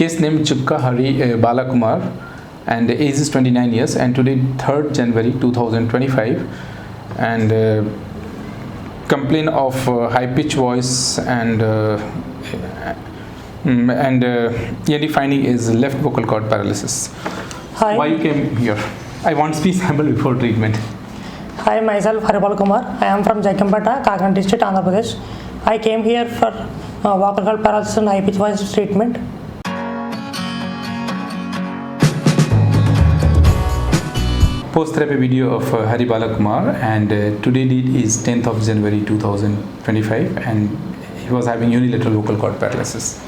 Case name Chukka Hari Balakumar, and age is 29 years, and today 3rd January 2025, and complaint of high pitch voice and ENT finding is left vocal cord paralysis. Hi. Why you came here? I want speech sample before treatment. Hi, myself Haribal Kumar. I am from Jakampeta, Kakan district, Andhra Pradesh. I came here for vocal cord paralysis and high pitch voice treatment. Post-therapy video of Hari Balakumar, and today date is 10th of January 2025, and he was having unilateral vocal cord paralysis.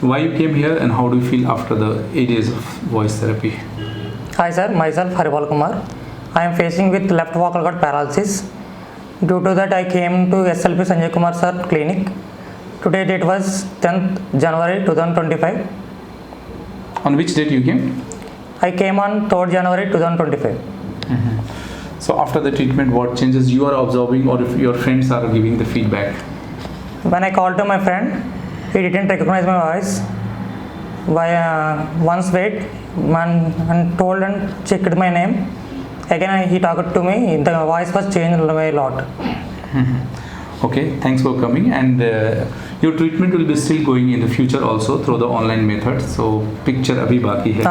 Why you came here and how do you feel after the 8 days of voice therapy? Hi sir, myself Haribal Kumar. I am facing with left vocal cord paralysis. Due to that I came to SLP Sanjay Kumar sir clinic. Today date was 10th January 2025. On which date you came? I came on 3rd January 2025. So after the treatment, what changes you are observing, or if your friends are giving the feedback? When I called to my friend, he didn't recognize my voice. Once wait and told and checked my name. Again he talked to me. The voice was changed a lot. Okay, thanks for coming, and your treatment will be still going in the future also through the online method. So picture abhi baki hai.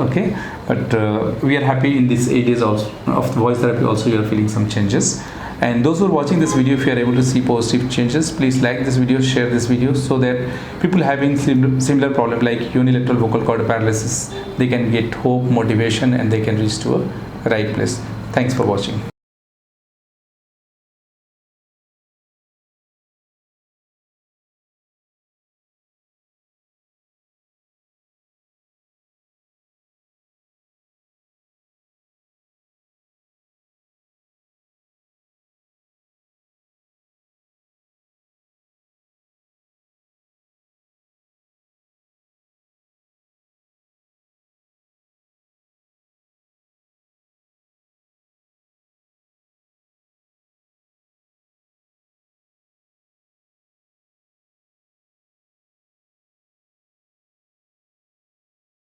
Okay, but we are happy in these 8 days also of voice therapy. Also, you are feeling some changes. And those who are watching this video, if you are able to see positive changes, please like this video, share this video, so that people having similar problem like unilateral vocal cord paralysis, they can get hope, motivation, and they can reach to a right place. Thanks for watching.